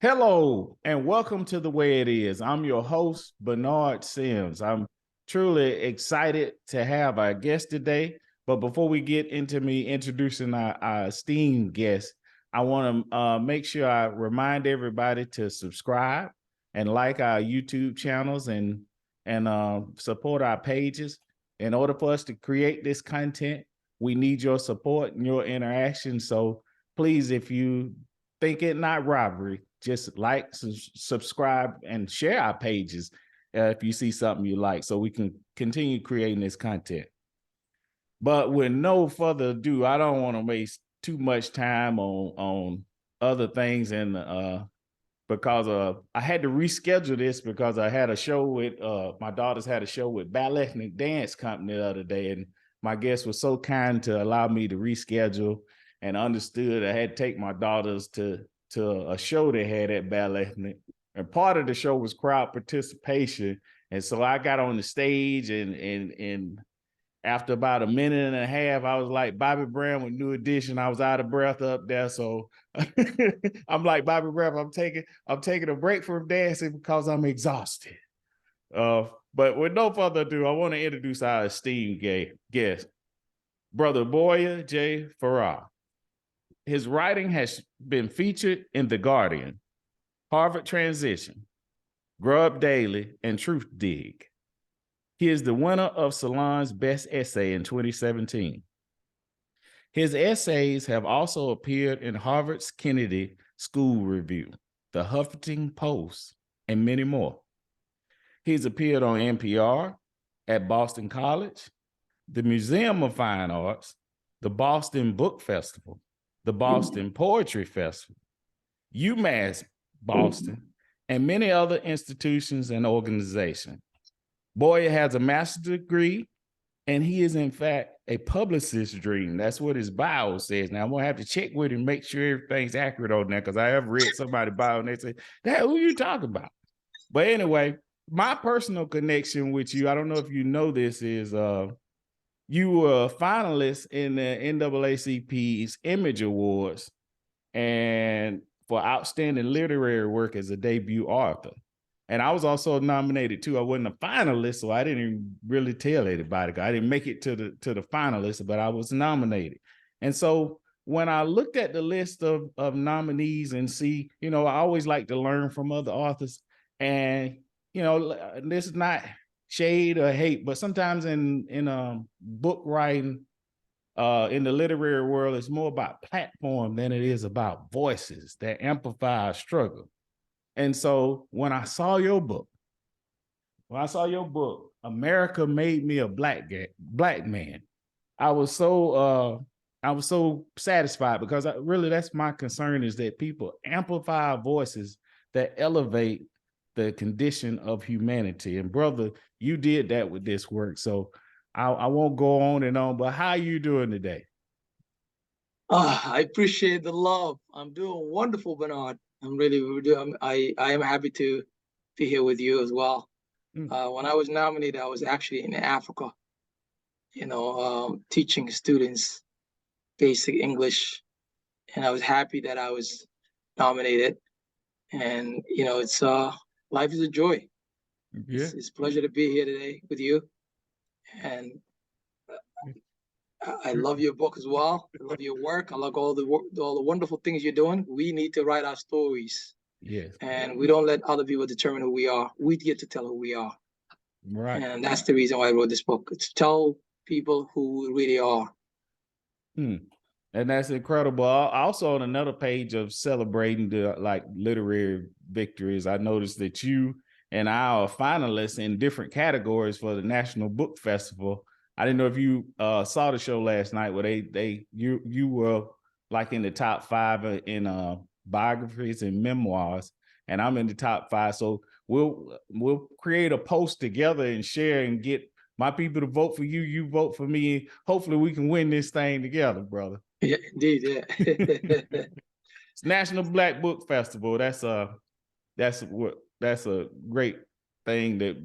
Hello and welcome to The Way It Is. I'm your host, Barnard Sims. I'm truly excited to have our guest today. But before we get into me introducing our esteemed guest, I want to make sure I remind everybody to subscribe and like our YouTube channels and support our pages. In order for us to create this content, we need your support and your interaction. So please, if you think it not robbery, just like, subscribe, and share our pages if you see something you like, so we can continue creating this content. But with no further ado, I don't want to waste too much time on other things, and because I had to reschedule this because I had a show with my daughters had a show with Ballet Ethnic Dance Company the other day, and my guest was so kind to allow me to reschedule and understood I had to take my daughters to a show they had at Ballet Ethnic, and part of the show was crowd participation. And so I got on the stage, and after about a minute and a half, I was like Bobby Brown with New Edition. I was out of breath up there. So I'm like Bobby Brown, I'm taking a break from dancing because I'm exhausted. But with no further ado, I want to introduce our esteemed guest, Brother Boyah J Farah. His writing has been featured in The Guardian, Harvard Transition, Grub Daily, and Truth Dig. He is the winner of Salon's Best Essay in 2017. His essays have also appeared in Harvard's Kennedy School Review, The Huffington Post, and many more. He's appeared on NPR, at Boston College, the Museum of Fine Arts, the Boston Book Festival, the Boston Poetry Festival, UMass Boston, and many other institutions and organizations. Boyah has a master's degree, and he is, in fact, a publicist's dream. That's what his bio says. Now, I'm going to have to check with him, make sure everything's accurate on there, because I have read somebody's bio, and they say, "That who you talking about?" But anyway, my personal connection with you, I don't know if you know this, is you were a finalist in the NAACP's Image Awards and for outstanding literary work as a debut author. And I was also nominated too. I wasn't a finalist, so I didn't even really tell anybody. I didn't make it to the finalists, but I was nominated. And so when I looked at the list of nominees and see, I always like to learn from other authors. And, this is not shade or hate, but sometimes in book writing, in the literary world, it's more about platform than it is about voices that amplify a struggle. And so when I saw your book, America Made Me a Black Man, I was so satisfied, because that's my concern, is that people amplify voices that elevate the condition of humanity. And brother, you did that with this work. So I won't go on and on, but how are you doing today? I appreciate the love. I'm doing wonderful, Bernard. I am happy to be here with you as well. When I was nominated, I was actually in Africa, teaching students basic English, and I was happy that I was nominated. And it's life is a joy. Yeah. It's a pleasure to be here today with you, and I love your book as well. I love your work. I love all the wonderful things you're doing. We need to write our stories. Yes. And we don't let other people determine who we are. We get to tell who we are. Right. And that's the reason why I wrote this book. It's to tell people who we really are. And that's incredible. Also, on another page of celebrating the literary victories, I noticed that you and I are finalists in different categories for the National Book Festival. I didn't know if you saw the show last night where you were like in the top 5 in biographies and memoirs, and I'm in the top 5. So we'll create a post together and share and get my people to vote for you. You vote for me. Hopefully we can win this thing together, brother. Yeah, indeed. Yeah. It's National Black Book Festival. That's a great thing that,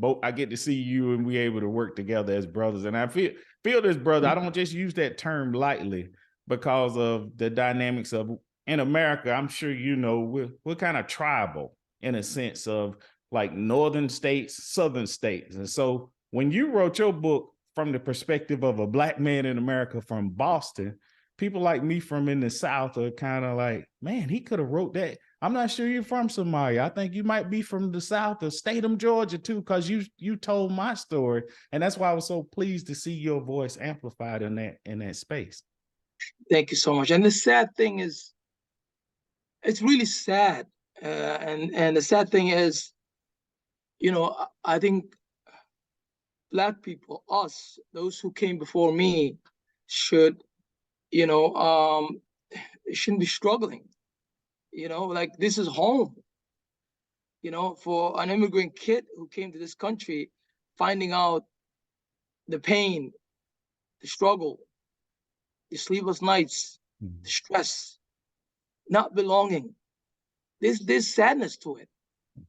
both I get to see you and we able to work together as brothers. And I feel this, brother. I don't just use that term lightly because of the dynamics of in America, I'm sure you know, we're kind of tribal in a sense of like northern states, southern states. And so when you wrote your book from the perspective of a Black man in America from Boston, people like me from in the South are kind of like, man, he could have wrote that. I'm not sure you're from Somalia. I think you might be from the South or Statham, Georgia too, because you told my story. And that's why I was so pleased to see your voice amplified in that space. Thank you so much. And the sad thing is, it's really sad. And the sad thing is, I think Black people, us, those who came before me, should, shouldn't be struggling. Like, this is home. For an immigrant kid who came to this country, finding out the pain, the struggle, the sleepless nights, the stress, not belonging. There's sadness to it.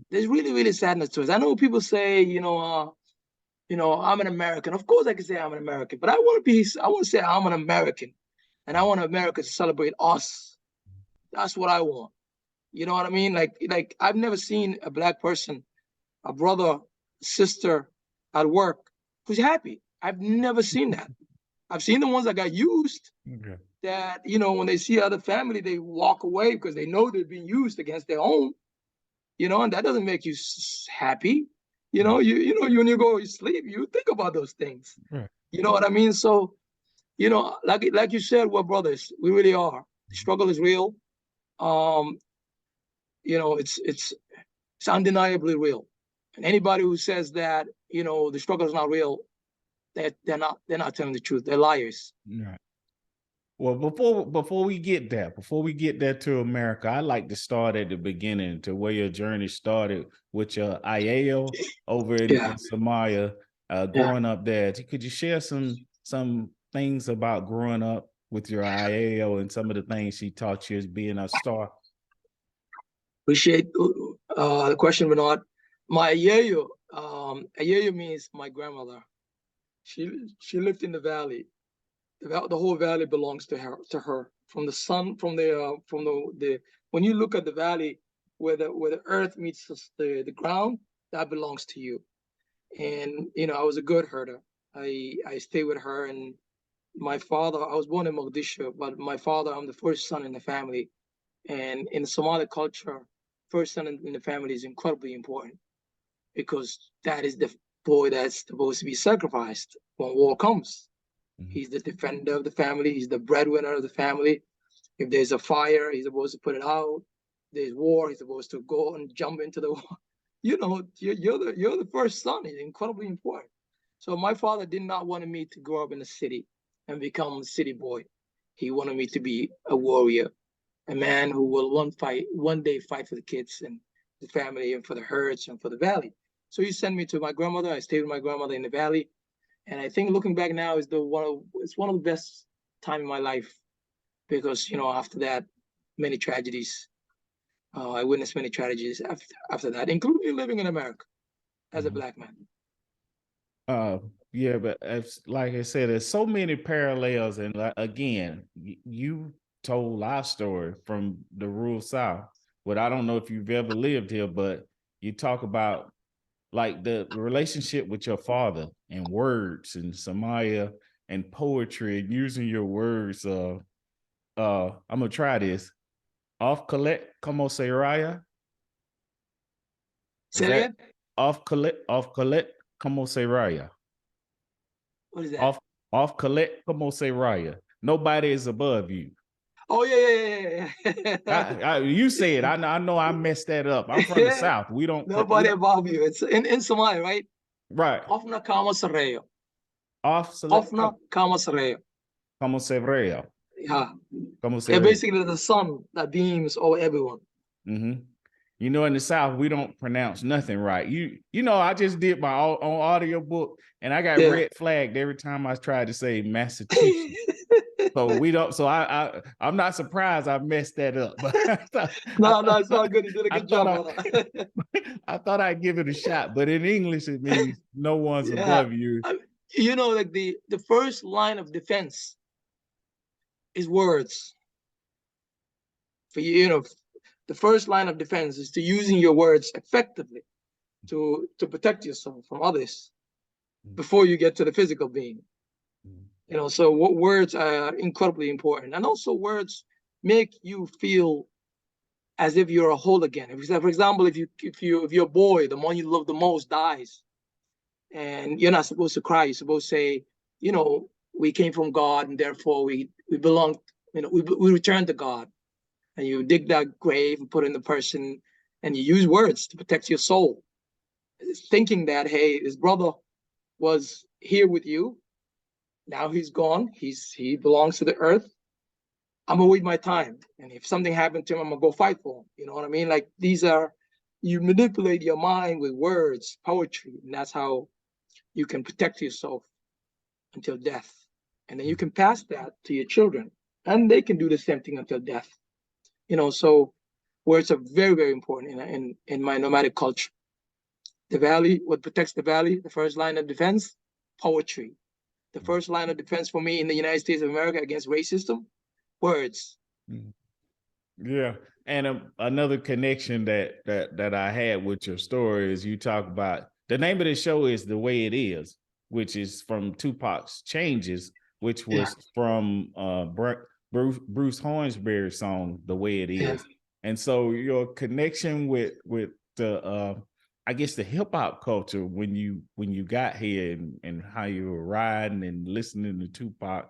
There's really, really sadness to it. I know people say, I'm an American. Of course I can say I'm an American, but I want to say I'm an American. And I want America to celebrate us. That's what I want. You know what I mean? Like I've never seen a Black person, a brother, sister at work who's happy. I've never seen that. I've seen the ones that got used. Okay. That, when they see other family, they walk away because they know they're being used against their own. And that doesn't make you happy. You when you go to sleep, you think about those things. Right. You know what I mean? So, like you said, we're brothers. We really are. The struggle is real. It's undeniably real. And anybody who says that, the struggle is not real, they're not telling the truth. They're liars. Right. Well, before we get there to America, I'd like to start at the beginning to where your journey started with your IAO over in Somalia, growing up there. Could you share some things about growing up with your IAO and some of the things she taught you as being a star? Appreciate the question, Bernard. My Ayayo means my grandmother. She lived in the valley. The whole valley belongs to her. From the sun, from the when you look at the valley where the earth meets the ground, that belongs to you. And I was a good herder. I stayed with her, and my father. I was born in Mogadishu, but my father, I'm the first son in the family, and in Somali culture, first son in the family is incredibly important because that is the boy that's supposed to be sacrificed when war comes. He's the defender of the family. He's the breadwinner of the family. If there's a fire, he's supposed to put it out. There's war, he's supposed to go and jump into the war. You're the first son. It's incredibly important. So my father did not want me to grow up in the city and become a city boy. He wanted me to be a warrior, a man who will one day fight for the kids and the family and for the herds and for the valley. So he sent me to my grandmother. I stayed with my grandmother in the valley. And I think looking back now is it's one of the best time in my life because, after that, many tragedies. I witnessed many tragedies after that, including living in America as a Black man. Yeah, but like I said, there's so many parallels. And again, you told our story from the rural South. But I don't know if you've ever lived here, but you talk about like the relationship with your father and words and Somalia and poetry and using your words. I'm gonna try this. Off Colette, como se raya? Say that again? Off Colette, como se raya? What is that? Off Colette, como se raya? Nobody is above you. Oh yeah. You say it. I know I messed that up. I'm from the South. We don't. Nobody above you. It's in Somalia, right? Right. Ofna kama sareo. Ofna kama sareo. Como se raya. Yeah. Basically the sun that beams over everyone. Mm-hmm. In the South, we don't pronounce nothing right. I just did my own audio book, and I got red flagged every time I tried to say Massachusetts. So we don't. So I'm not surprised I messed that up. But no, it's all good. You did a good job. I thought I'd give it a shot, but in English it means no one's above you. Like the first line of defense is words. for you, the first line of defense is to using your words effectively to protect yourself from others before you get to the physical being. So what words are incredibly important, and also words make you feel as if you're a whole again. For example, if your boy, the one you love the most, dies, and you're not supposed to cry, you're supposed to say, we came from God, and therefore we belong. We return to God, and you dig that grave and put in the person, and you use words to protect your soul, thinking that, hey, his brother was here with you. Now he's gone. He belongs to the earth. I'm gonna wait my time, and if something happened to him, I'm gonna go fight for him. You know what I mean? Like, you manipulate your mind with words, poetry, and that's how you can protect yourself until death. And then you can pass that to your children, and they can do the same thing until death. So words are very, very important in my nomadic culture. The valley, what protects the valley, the first line of defense, poetry. The first line of defense for me in the United States of America against racism, words. Yeah. And another connection that I had with your story is you talk about the name of the show is The Way It Is, which is from Tupac's Changes, which was from Bruce Hornsberry's song, The Way It Is. And so your connection with the I guess the hip hop culture when you got here and how you were riding and listening to Tupac,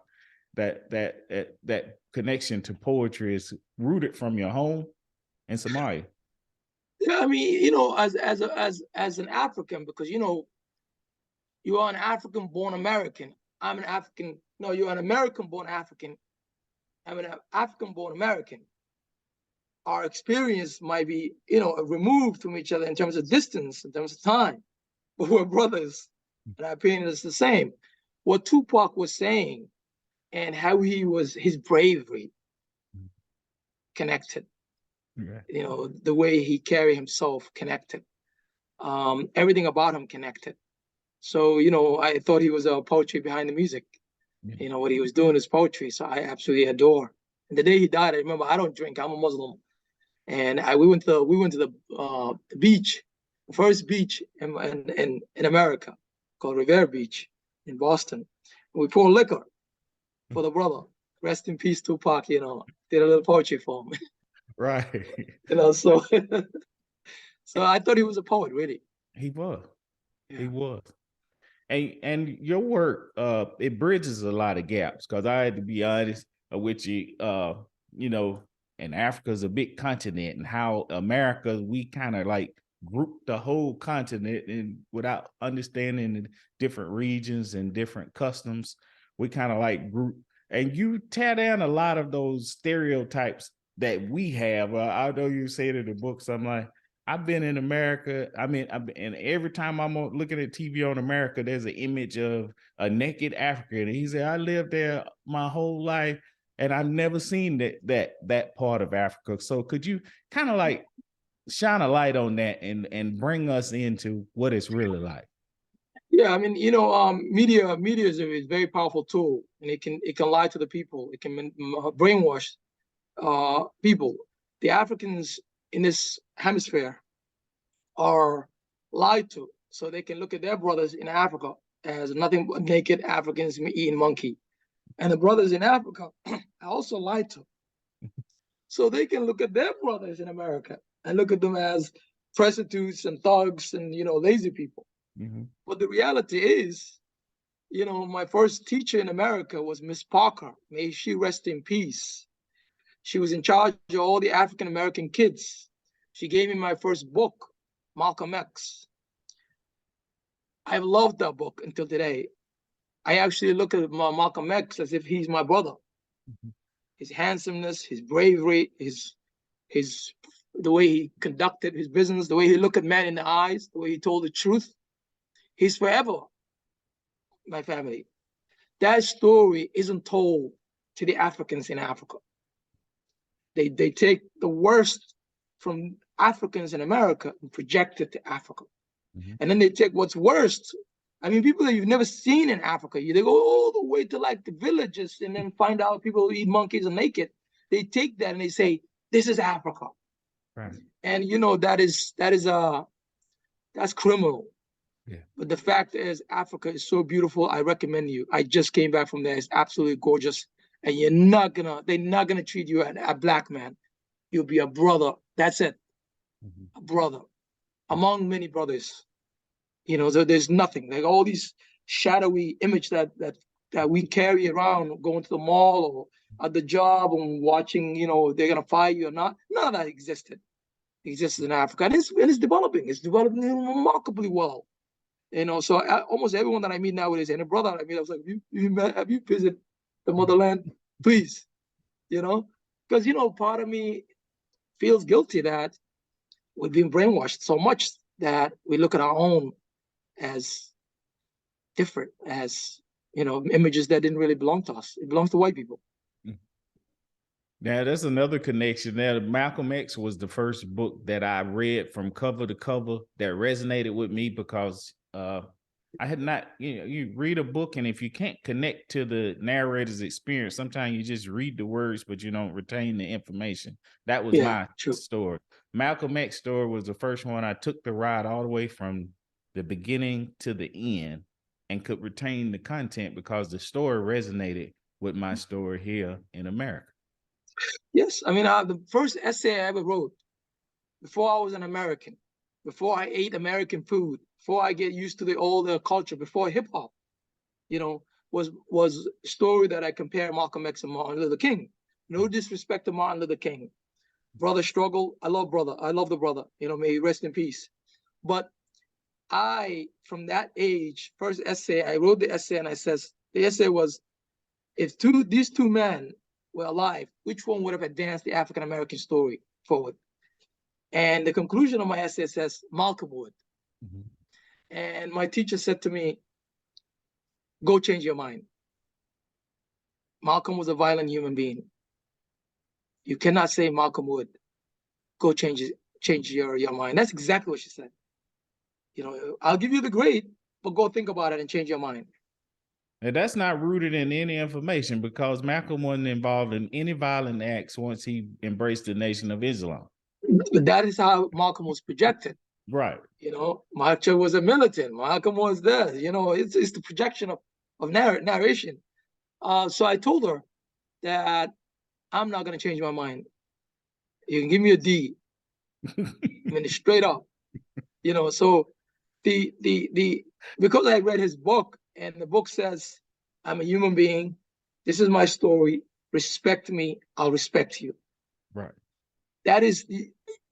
that connection to poetry is rooted from your home in Somalia. Yeah, I mean, as an African, because you are an African-born American. I'm an African. No, you're an American-born African. I'm an African-born American. Our experience might be, removed from each other in terms of distance, in terms of time, but we're brothers, and our opinion is the same. What Tupac was saying and how his bravery connected, the way he carried himself connected, everything about him connected. So, I thought he was a poetry behind the music. What he was doing is poetry. So I absolutely adore. And the day he died, I remember, I don't drink, I'm a Muslim. And we went to the beach, the first beach in America, called Revere Beach in Boston. And we poured liquor for the brother. Rest in peace, Tupac. Did a little poetry for him. Right. So I thought he was a poet, really. He was. Yeah. He was. And your work, it bridges a lot of gaps, because I had to be honest with you, and Africa is a big continent, and how America, we kind of like group the whole continent, and without understanding the different regions and different customs, we kind of like group, and you tear down a lot of those stereotypes that we have. I know you say it in the book, something like, I've been in America. And every time I'm looking at TV on America, there's an image of a naked African. And he said, I lived there my whole life, and I've never seen that part of Africa. So could you kind of like shine a light on that and bring us into what it's really like? Yeah, I mean, media is a very powerful tool, and it can lie to the people. It can brainwash people. The Africans in this hemisphere are lied to, so they can look at their brothers in Africa as nothing but naked Africans eating monkey. And the brothers in Africa are also lied to. So they can look at their brothers in America and look at them as prostitutes and thugs and, lazy people. Mm-hmm. But the reality is, my first teacher in America was Miss Parker. May she rest in peace. She was in charge of all the African-American kids. She gave me my first book, Malcolm X. I've loved that book until today. I actually look at Malcolm X as if he's my brother. Mm-hmm. His handsomeness, his bravery, the way he conducted his business, the way he looked at men in the eyes, the way he told the truth. He's forever my family. That story isn't told to the Africans in Africa. They take the worst from Africans in America and project it to Africa. Mm-hmm. And then they take what's worst. I mean, people that you've never seen in Africa, they go all the way to like the villages and then find out people who eat monkeys are naked. They take that and they say, This is Africa. Right. And that's criminal. Yeah. But the fact is, Africa is so beautiful. I recommend you. I just came back from there. It's absolutely gorgeous. And they're not gonna treat you as a black man. You'll be a brother. That's it. A brother among many brothers. So there's nothing like all these shadowy image that we carry around going to the mall or at the job and watching, they're gonna fire you or not. None of that existed. It exists in Africa, and it's developing. It's developing remarkably well. So almost everyone that I meet nowadays, and a brother I meet, I was like, have you visited the motherland? Please, because part of me feels guilty that we've been brainwashed so much that we look at our own as different, as images that didn't really belong to us. It belongs to white people. Now, that's another connection there. Malcolm X was the first book that I read from cover to cover that resonated with me because I had not, you read a book, and if you can't connect to the narrator's experience, sometimes you just read the words, but you don't retain the information. That was my story. Malcolm X story was the first one. I took the ride all the way from the beginning to the end and could retain the content because the story resonated with my story here in America. Yes, I mean, the first essay I ever wrote before I was an American, before I ate American food, before I get used to all the culture, before hip hop, was a story that I compare Malcolm X and Martin Luther King. No disrespect to Martin Luther King. Brother struggle. I love brother. I love the brother. May he rest in peace. But from that age, first essay, I wrote the essay, and the essay was, if these two men were alive, which one would have advanced the African American story forward? And the conclusion of my essay says Malcolm would. And my teacher said to me, go change your mind. Malcolm was a violent human being. You cannot say Malcolm would. Go change your mind. That's exactly what she said. I'll give you the grade, but go think about it and change your mind. And that's not rooted in any information because Malcolm wasn't involved in any violent acts once he embraced the Nation of Islam. But that is how Malcolm was projected. Right. Malcolm was a militant. Malcolm was this. It's the projection of narration. So I told her that I'm not going to change my mind. You can give me a D. I mean, straight up. So because I read his book, and the book says, I'm a human being. This is my story. Respect me. I'll respect you. Right. That is,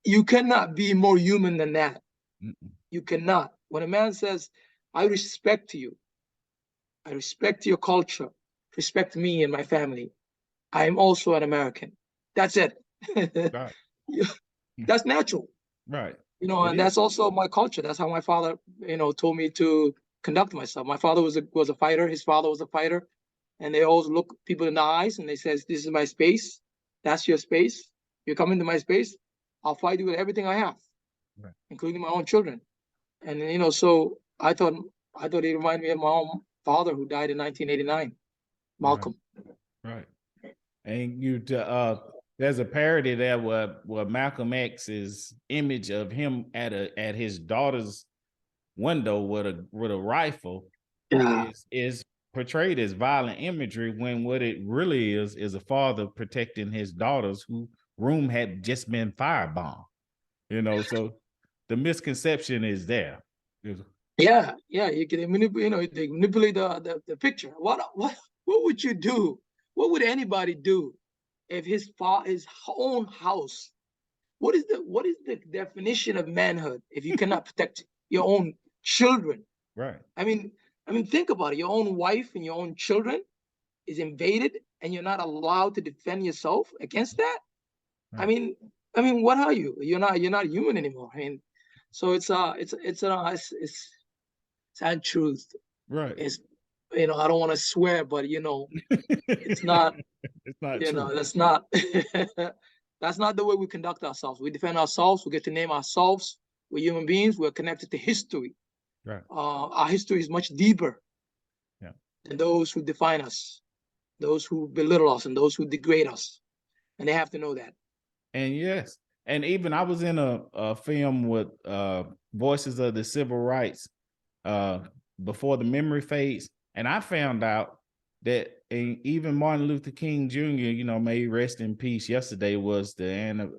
you cannot be more human than that. You cannot. When a man says, I respect you, I respect your culture, respect me and my family, I am also an American. That's it. Right. That's natural. Right. And that's also my culture. That's how my father, told me to conduct myself. My father was a fighter. His father was a fighter. And they always look people in the eyes and they says, this is my space. That's your space. You come into my space, I'll fight you with everything I have, right, including my own children. And so I thought he reminded me of my own father who died in 1989, Malcolm. Right. And there's a parody there where Malcolm X's image of him at his daughter's window with a rifle is portrayed as violent imagery, when what it really is a father protecting his daughters whose room had just been firebombed. So the misconception is there. Yeah, you can manipulate. They manipulate the picture. What would you do? What would anybody do if his own house? What is the definition of manhood if you cannot protect your own children? Right. I mean, think about it. Your own wife and your own children is invaded, and you're not allowed to defend yourself against that. Right. I mean, what are you? You're not human anymore. So it's sad truth. Right. It's I don't want to swear, but it's not. It's not. That's not. That's not the way we conduct ourselves. We defend ourselves. We get to name ourselves. We're human beings. We're connected to history. Right. Our history is much deeper than those who define us, those who belittle us, and those who degrade us. And they have to know that. And yes, and even I was in a film with Voices of the Civil Rights uh before the memory fades, and I found out that even Martin Luther King Jr., you know, may rest in peace. Yesterday was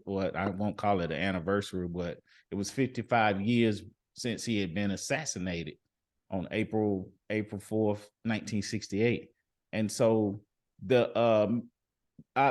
what I won't call it an anniversary, but it was 55 years since he had been assassinated on April 4th, 1968. And so the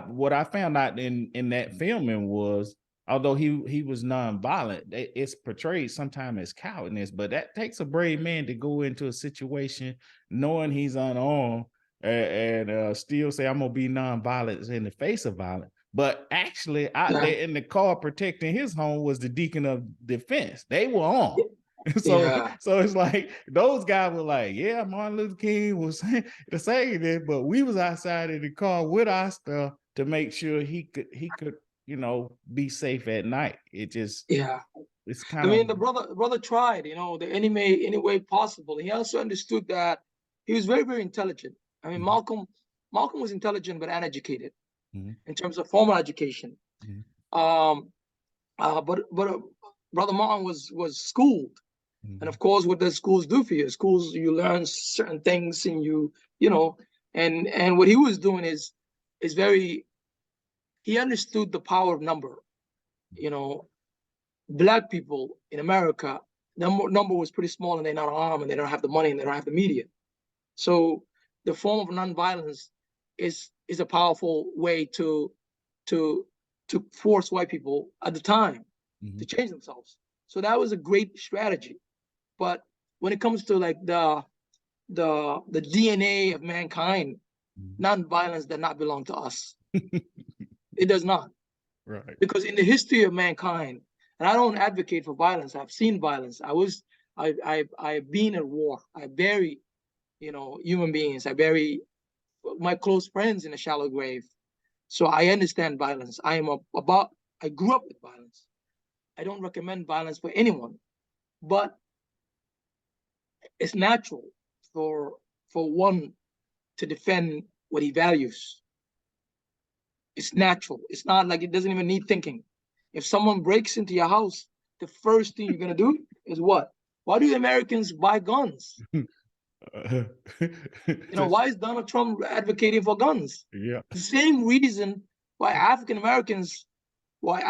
what I found out in that filming was, although he was nonviolent, it's portrayed sometimes as cowardness, but that takes a brave man to go into a situation knowing he's unarmed and still say, I'm gonna be nonviolent in the face of violence. But actually, out there in the car protecting his home was the deacon of defense. They were armed. So it's like those guys were like, yeah, Martin Luther King was saying this, but we was outside in the car with our stuff to make sure he could, you know, be safe at night. It just it's kind of, I mean, the brother tried, you know, any way possible. He also understood that he was very, very intelligent. I mean, Malcolm was intelligent but uneducated in terms of formal education. But Brother Martin was schooled. And of course, what does schools do for you? Schools, you learn certain things, and you know, and what he was doing is he understood the power of number. You know, Black people in America, number was pretty small, and they're not armed, and they don't have the money, and they don't have the media. So the form of nonviolence is a powerful way to force white people at the time to change themselves. So that was a great strategy. But when it comes to like the DNA of mankind, nonviolence does not belong to us. It does not. right. Because in the history of mankind, and I don't advocate for violence, I've seen violence. I've been at war. I bury, you know, human beings. I bury my close friends in a shallow grave. So I understand violence. I grew up with violence. I don't recommend violence for anyone, but it's natural for one to defend what he values. It's natural. It's not like it doesn't even need thinking. If someone breaks into your house, the first thing you're gonna do is what? Why do Americans buy guns? You know, why is Donald Trump advocating for guns? Yeah. The same reason why Africans want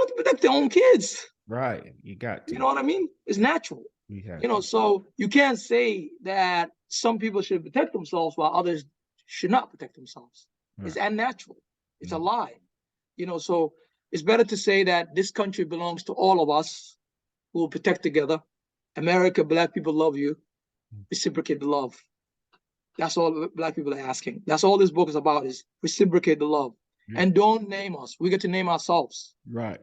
to protect their own kids. Right. You got to. You know what I mean? It's natural. You know, so you can't say that some people should protect themselves while others should not protect themselves. Right. It's unnatural. It's a lie. You know, so it's better to say that this country belongs to all of us. Who will protect together. America, Black people love you. Reciprocate the love. That's all Black people are asking. That's all this book is about, is reciprocate the love. And don't name us. We get to name ourselves. Right.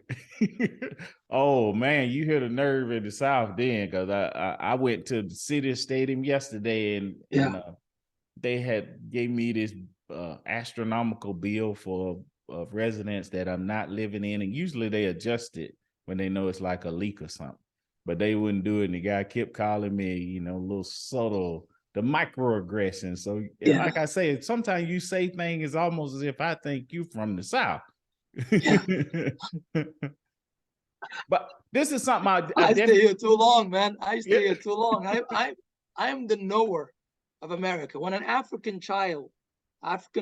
Oh man, you hear the nerve in the South then, because I went to the City Stadium yesterday, and they gave me this astronomical bill for residents that I'm not living in, and usually they adjust it when they know it's like a leak or something, but they wouldn't do it. And the guy kept calling me, you know, a little subtle, the microaggression. So like I say, sometimes you say things almost as if I think you from the South. But this is something I stay here too long, man. I stay here too long. I am the knower of America. When an African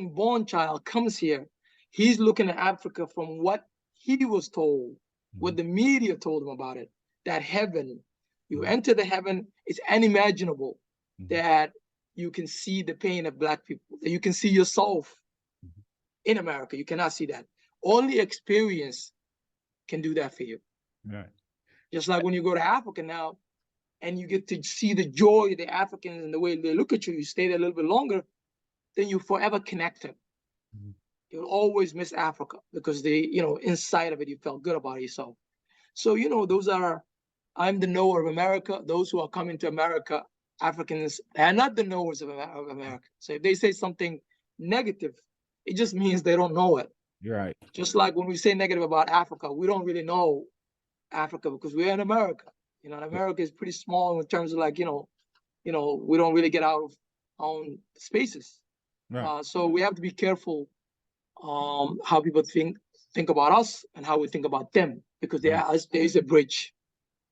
born child comes here, he's looking at Africa from what he was told, what the media told him about it. That heaven, you enter the heaven, it's unimaginable that you can see the pain of Black people, that you can see yourself in America. You cannot see that. Only experience can do that for you. Right. Just like when you go to Africa now and you get to see the joy of the Africans and the way they look at you, you stay there a little bit longer, then you forever connected. You'll always miss Africa because you know, inside of it, you felt good about yourself. So, you know, I'm the knower of America. Those who are coming to America, Africans, are not the knowers of America. So if they say something negative, it just means they don't know it. You're right. Just like when we say negative about Africa, we don't really know Africa because we're in America. You know, and America is pretty small in terms of like, you know, we don't really get out of our own spaces. Right. So we have to be careful how people think think about us and how we think about them, because there is a bridge.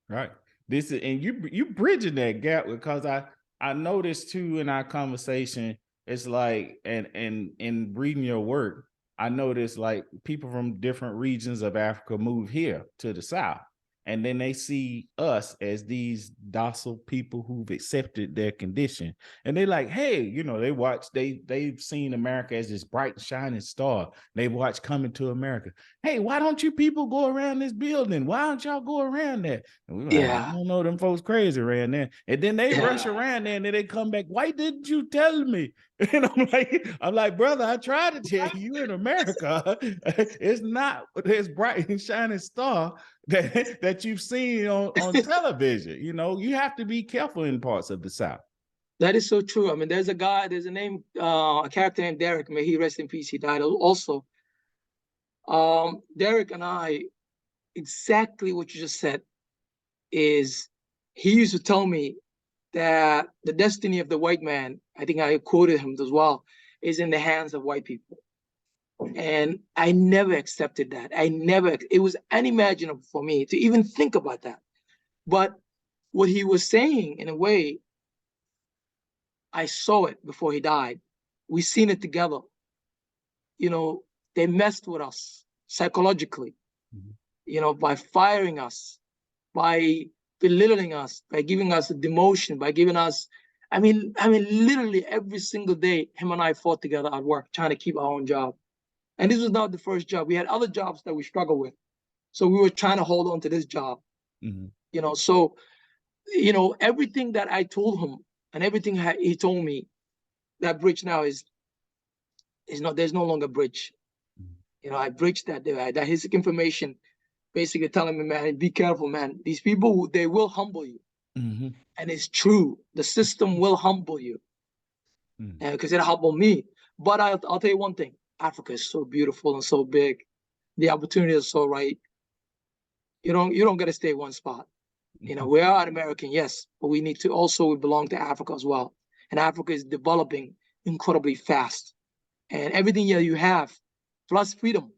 Right. This is, and you bridging that gap, because I noticed too in our conversation, it's like, and in reading your work, I noticed like people from different regions of Africa move here to the South, and then they see us as these docile people who've accepted their condition, and they like, hey, you know, they've seen America as this bright shining star. They've watched Coming to America. Hey, why don't you people go around this building? Why don't y'all go around there? And we were like, I don't know, them folks crazy around there. And then they rush around there, and then they come back. Why didn't you tell me? And I'm like, brother, I tried to tell you, in America, it's not this bright and shining star that you've seen on television. You know, you have to be careful in parts of the South. That is so true. I mean, there's a character named Derek. May he rest in peace. He died also. Derek and I, exactly what you just said, is he used to tell me that the destiny of the white man, I think I quoted him as well, is in the hands of white people. And I never accepted that. It was unimaginable for me to even think about that. But what he was saying, in a way, I saw it before he died. We seen it together. You know, they messed with us psychologically, you know, by firing us, by belittling us, by giving us a demotion, by giving us, I mean, literally every single day, him and I fought together at work, trying to keep our own job. And this was not the first job. We had other jobs that we struggled with. So we were trying to hold on to this job, you know. So, you know, everything that I told him and everything he told me, that bridge now is not, there's no longer bridge. You know, I bridged that. That his information basically telling me, man, be careful, man. These people, they will humble you. And it's true. The system will humble you. Because it humbled me. But I'll tell you one thing. Africa is so beautiful and so big. The opportunity is so right. You don't get to stay one spot. You know, we are an American, yes, but we belong to Africa as well. And Africa is developing incredibly fast. And everything that you have, plus freedom,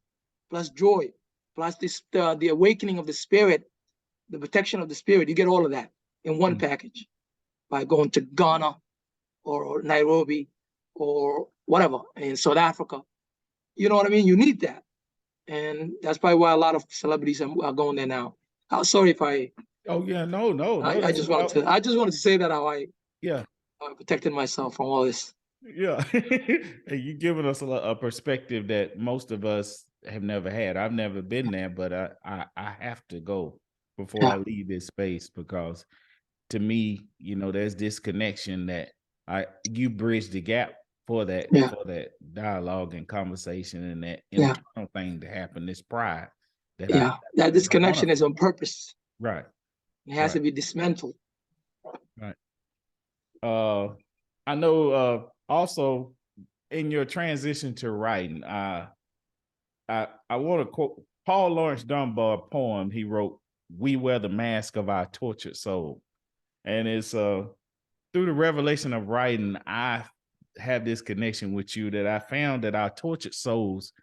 plus joy, plus the awakening of the spirit, the protection of the spirit, you get all of that in one package by going to Ghana or Nairobi or whatever in South Africa. You know what I mean? You need that. And that's probably why a lot of celebrities are going there now. I'm sorry if I... Oh, yeah, no. I just wanted to say that how I Yeah. protected myself from all this. Yeah. You're giving us a perspective that most of us have never had. I've never been there, but I have to go before I leave this space, because to me, you know, there's this connection that you bridge the gap for that dialogue and conversation, and that internal thing to happen, this pride that disconnection is on purpose. Right. It has to be dismantled. Right. I know also in your transition to writing, I want to quote Paul Laurence Dunbar poem he wrote, "We wear the mask of our tortured soul." And it's through the revelation of writing, I have this connection with you, that I found that our tortured souls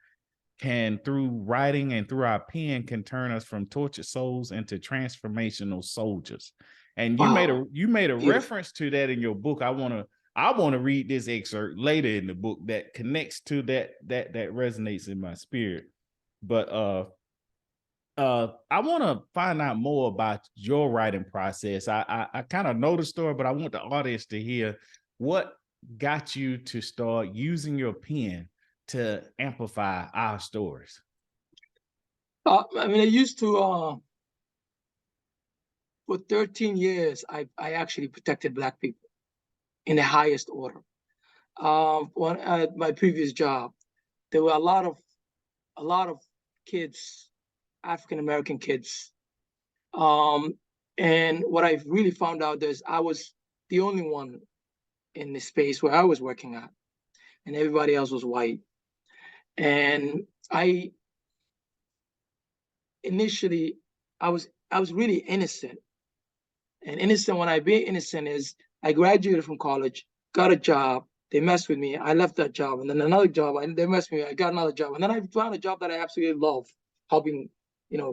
can, through writing and through our pen, can turn us from tortured souls into transformational soldiers. And you made a reference to that in your book. I want to read this excerpt later in the book that connects to that resonates in my spirit. But I want to find out more about your writing process. I kind of know the story, but I want the audience to hear what got you to start using your pen to amplify our stories. I mean, I used to, for 13 years, I actually protected Black people in the highest order. At my previous job, there were a lot of kids, African-American kids. And what I really found out is I was the only one in the space where I was working at, and everybody else was white. And initially, I was really innocent. And innocent, when I be innocent, is I graduated from college, got a job, They messed with me. I left that job, and then another job, and they messed with me. I got another job, and then I found a job that I absolutely love, helping,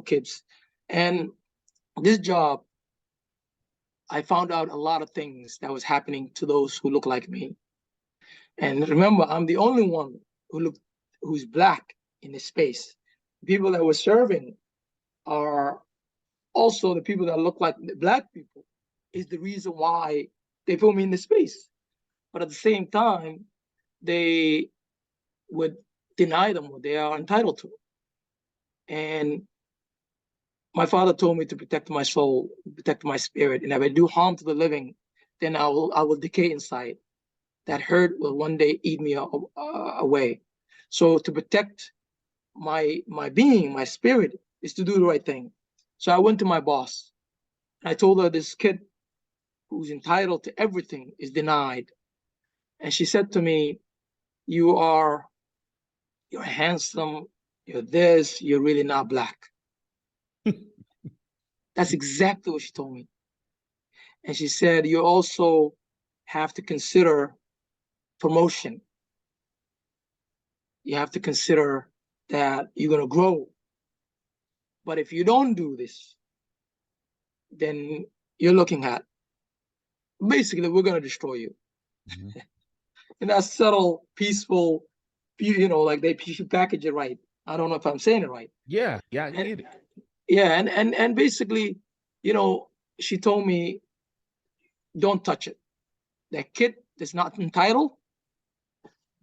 kids. And this job, I found out a lot of things that was happening to those who look like me. And remember, I'm the only one who's Black in this space. The people that were serving are also the people that look like Black people, is the reason why they put me in the space. But at the same time, they would deny them what they are entitled to. And my father told me to protect my soul, protect my spirit. And if I do harm to the living, then I will decay inside. That hurt will one day eat me away. So to protect my being, my spirit, is to do the right thing. So I went to my boss and I told her, this kid who's entitled to everything is denied. And she said to me, you're handsome, you're this, you're really not Black. That's exactly what she told me. And she said, you also have to consider promotion. You have to consider that you're going to grow. But if you don't do this, then you're looking at, basically, we're going to destroy you. Mm-hmm. In that subtle, peaceful, like they package it right. I don't know if I'm saying it right. Yeah, I get it. Yeah, and basically, she told me, don't touch it. That kid is not entitled.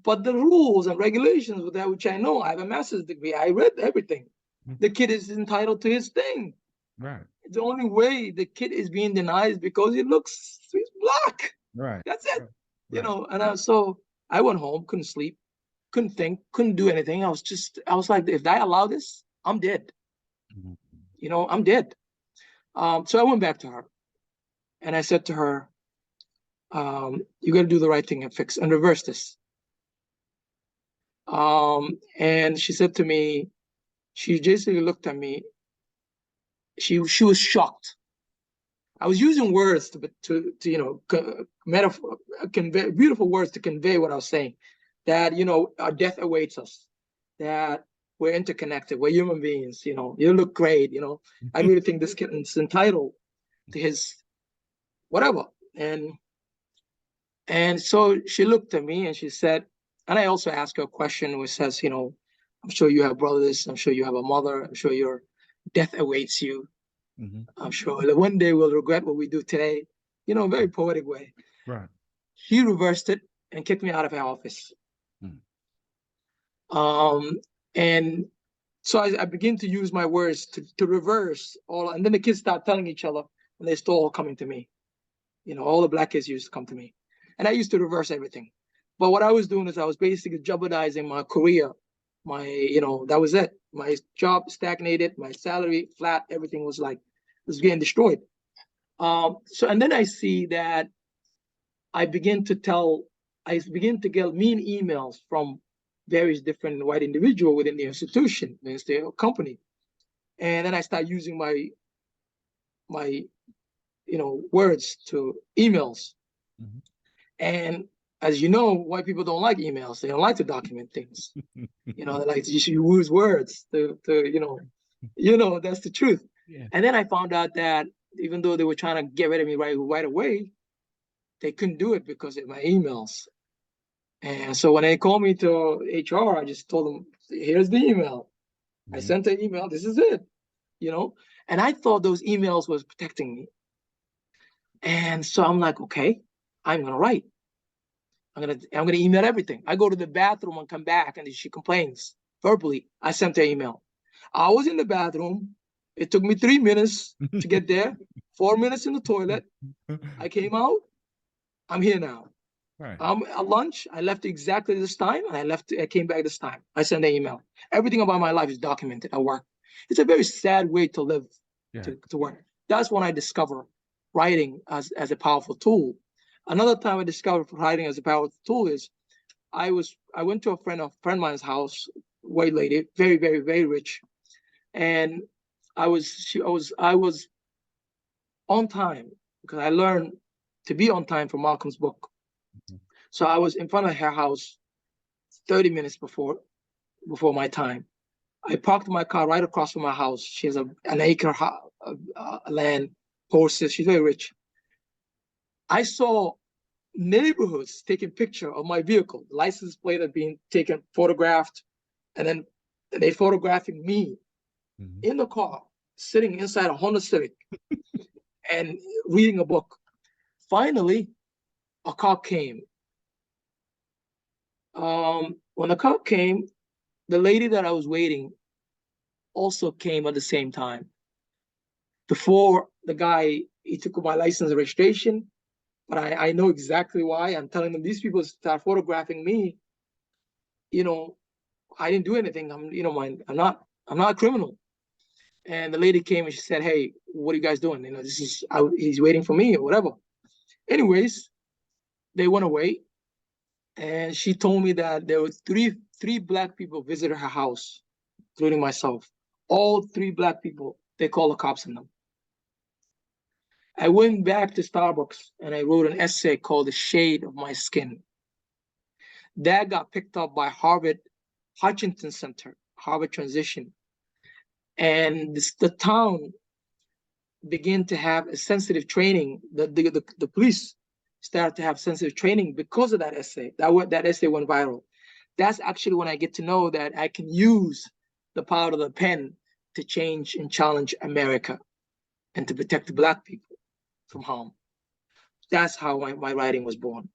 But the rules and regulations with that, which I know, I have a master's degree, I read everything. Mm-hmm. The kid is entitled to his thing. Right. The only way the kid is being denied is because he's Black. Right. That's it. Right. And so I went home, couldn't sleep, couldn't think, couldn't do anything. I was like, if I allow this, I'm dead. Mm-hmm. I'm dead. So I went back to her and I said to her, you got to do the right thing and fix and reverse this. And she said to me, she basically looked at me. She was shocked. I was using words to metaphor, convey beautiful words to convey what I was saying. That our death awaits us. That we're interconnected. We're human beings. You look great. I really think this kid is entitled to his whatever. And so she looked at me and she said, and I also asked her a question which says, I'm sure you have brothers. I'm sure you have a mother. I'm sure your death awaits you. Mm-hmm. I'm sure that one day we'll regret what we do today. A very poetic way. Right. She reversed it and kicked me out of her office. And so I begin to use my words to reverse all. And then the kids start telling each other, and they still all coming to me. All the Black kids used to come to me. And I used to reverse everything. But what I was doing is I was basically jeopardizing my career. That was it. My job stagnated, my salary flat, everything was getting destroyed. And then I see that I begin to get mean emails from various different white individuals within the institution, the company. And then I start using my words to emails. Mm-hmm. And as you know, white people don't like emails. They don't like to document things. They like to use words to that's the truth. Yeah. And then I found out that even though they were trying to get rid of me right away, they couldn't do it because of my emails. And so when they called me to HR, I just told them, here's the email. Mm-hmm. I sent an email. This is it. And I thought those emails was protecting me. And so I'm like, okay, I'm going to write. I'm gonna email everything. I go to the bathroom and come back, and she complains verbally. I sent her email. I was in the bathroom. It took me 3 minutes to get there. 4 minutes in the toilet. I came out. I'm here now. Right. At lunch, I left exactly this time, and I came back this time. I sent an email. Everything about my life is documented at work. It's a very sad way to live, to work. That's when I discover writing as a powerful tool. Another time I discovered writing as a powerful tool is I went to a friend of mine's house, white lady, very, very, very rich. And I was on time because I learned to be on time from Malcolm's book. Mm-hmm. So I was in front of her house 30 minutes before my time. I parked my car right across from my house. She has an acre land, horses. She's very rich. I saw neighborhoods taking picture of my vehicle, the license plate had been taken, photographed, and then they photographing me in the car, sitting inside a Honda Civic and reading a book. Finally, a car came. When the car came, the lady that I was waiting also came at the same time. Before the guy, he took my license and registration, but I know exactly why. I'm telling them, these people start photographing me. I didn't do anything. I'm not a criminal. And the lady came and she said, "Hey, what are you guys doing? He's waiting for me or whatever." Anyways, they went away, and she told me that there were three black people visited her house, including myself. All three black people, they called the cops on them. I went back to Starbucks and I wrote an essay called "The Shade of My Skin." That got picked up by Harvard Hutchinson Center, Harvard Transition. And the town began to have a sensitive training. The police started to have sensitive training because of that essay. That essay went viral. That's actually when I get to know that I can use the power of the pen to change and challenge America and to protect the black people from harm. That's how my writing was born.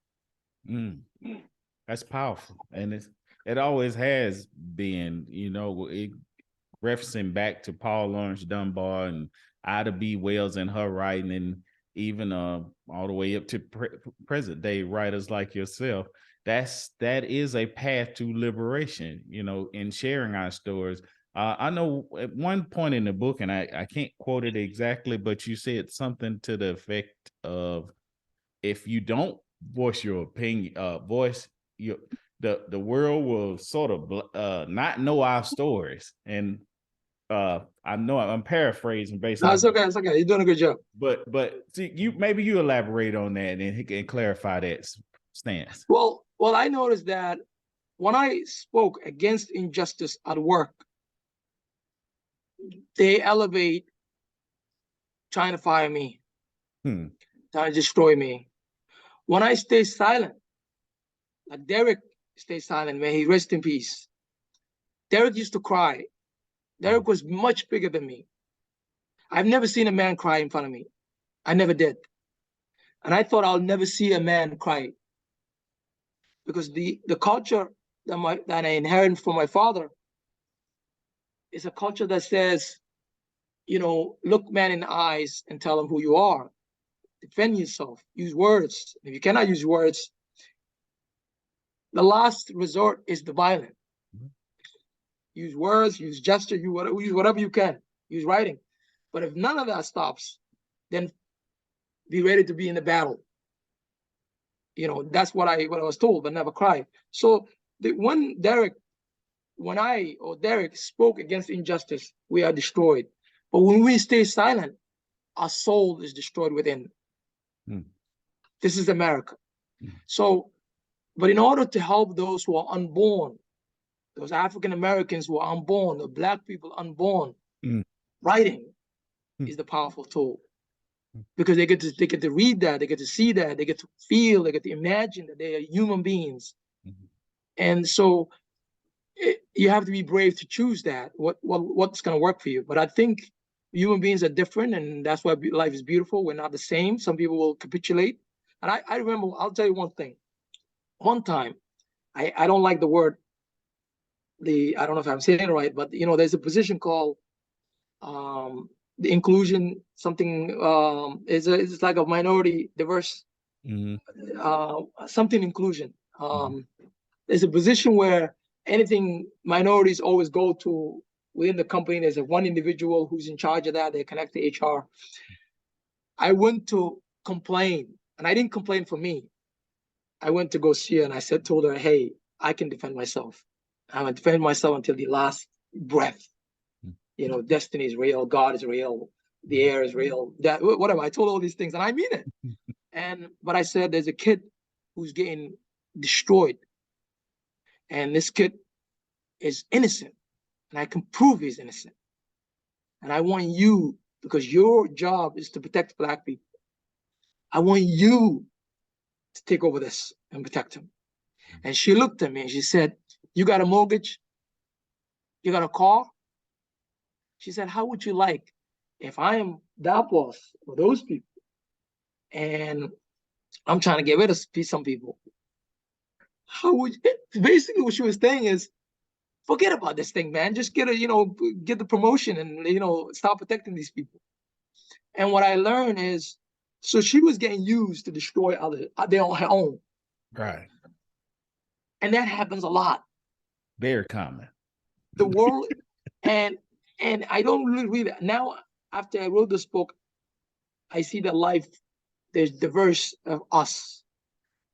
That's powerful. And it always has been, referencing back to Paul Laurence Dunbar and Ida B. Wells and her writing, and even all the way up to present day writers like yourself. That is a path to liberation, in sharing our stories. I know at one point in the book, and I can't quote it exactly, but you said something to the effect of, if you don't voice your opinion, the world will sort of not know our stories. And I know I'm paraphrasing based on. It's okay. It's okay. You're doing a good job. But see, you elaborate on that and clarify that stance. Well, I noticed that when I spoke against injustice at work, they elevate trying to fire me, trying to destroy me. When I stay silent, like Derek stayed silent, may he rest in peace. Derek used to cry. Derek was much bigger than me. I've never seen a man cry in front of me. I never did. And I thought I'll never see a man cry, because the culture that I inherited from my father is a culture that says, look man in the eyes and tell him who you are. Defend yourself. Use words. If you cannot use words, the last resort is the violent. Use words, use gesture, use whatever you can. Use writing. But if none of that stops, then be ready to be in the battle. That's what I was told, but never cry. So when Derek spoke against injustice, we are destroyed. But when we stay silent, our soul is destroyed within. This is America. So, but in order to help those who are unborn, those African Americans who are unborn, the black people unborn, writing is the powerful tool, because they get to read that, they get to see that, they get to feel, they get to imagine that they are human beings. And so you have to be brave to choose that, what's going to work for you. But I think human beings are different, and that's why life is beautiful. We're not the same. Some people will capitulate. And I remember, I'll tell you one thing. One time, I don't like the word, I don't know if I'm saying it right, but there's a position called the inclusion something. It's like a minority diverse something inclusion. There's a position where anything minorities always go to within the company. There's one individual who's in charge of that. They connect to HR. I went to complain, and I didn't complain for me. I went to go see her, and I told her, "Hey, I can defend myself. I'm going to defend myself until the last breath. Destiny is real. God is real. The air is real. Whatever." I told all these things, and I mean it. But I said, there's a kid who's getting destroyed. And this kid is innocent, and I can prove he's innocent. And I want you, because your job is to protect Black people, I want you to take over this and protect him. And she looked at me and she said, you got a mortgage? You got a car? She said, how would you like if I am that boss for those people and I'm trying to get rid of some people? How would you? Basically what she was saying is, forget about this thing, man. Just get get the promotion and start protecting these people. And what I learned is, so she was getting used to destroy others. They're on her own. Right. And that happens a lot. Very common. The world, and I don't really read it. Now, after I wrote this book, I see that life, there's diverse of us.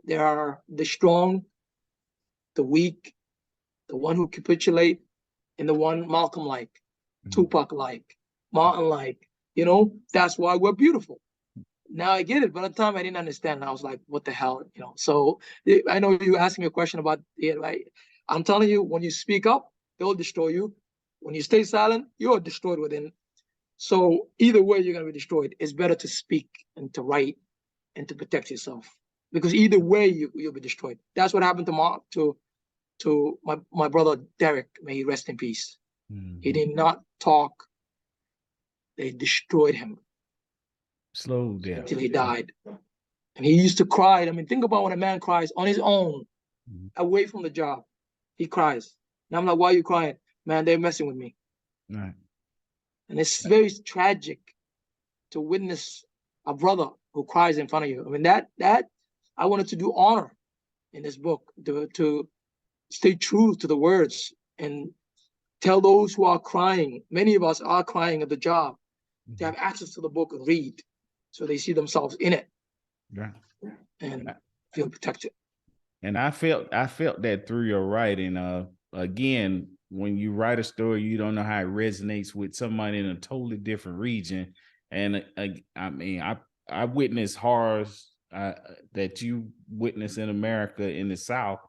There are the strong, the weak, the one who capitulate, and the one Malcolm like, Tupac like, Martin like. That's why we're beautiful. Now I get it. But at the time I didn't understand. I was like, what the hell? So I know you asked me a question about it, right? I'm telling you, when you speak up, they'll destroy you. When you stay silent, you're destroyed within. So either way, you're going to be destroyed. It's better to speak and to write and to protect yourself, because either way you'll be destroyed. That's what happened to my brother Derek. May he rest in peace. He did not talk. They destroyed him. Slow down until he died. And he used to cry. I mean, think about when a man cries on his own, away from the job. He cries. And I'm like, why are you crying? Man, they're messing with me. Right. And it's very tragic to witness a brother who cries in front of you. I mean, that I wanted to do honor in this book, to stay true to the words and tell those who are crying. Many of us are crying at the job, to have access to the book and read, so they see themselves in it, right, and feel protected. And I felt that through your writing. Again, when you write a story, you don't know how it resonates with somebody in a totally different region. And I mean, I witnessed horrors that you witness in America, in the South,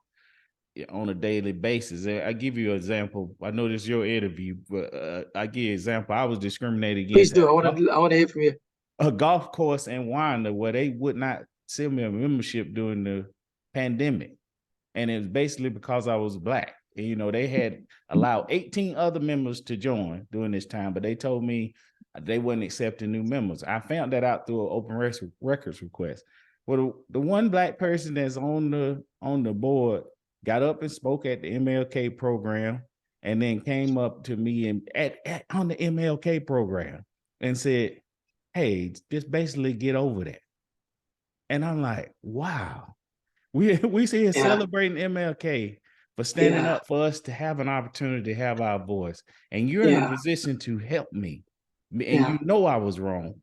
on a daily basis. I give you an example. I know this is your interview, but I give you an example. I was discriminated against. Please do. I want to hear from you. A golf course in Wanda where they would not send me a membership during the pandemic. And it was basically because I was Black. And, they had allowed 18 other members to join during this time, but they told me they wasn't accepting new members. I found that out through an open records request. Well, the one Black person that's on the board got up and spoke at the MLK program, and then came up to me and on the MLK program and said, hey, just basically get over that. And I'm like, wow, we see it celebrating MLK for standing up for us to have an opportunity to have our voice. And you're in a position to help me. And you know I was wrong.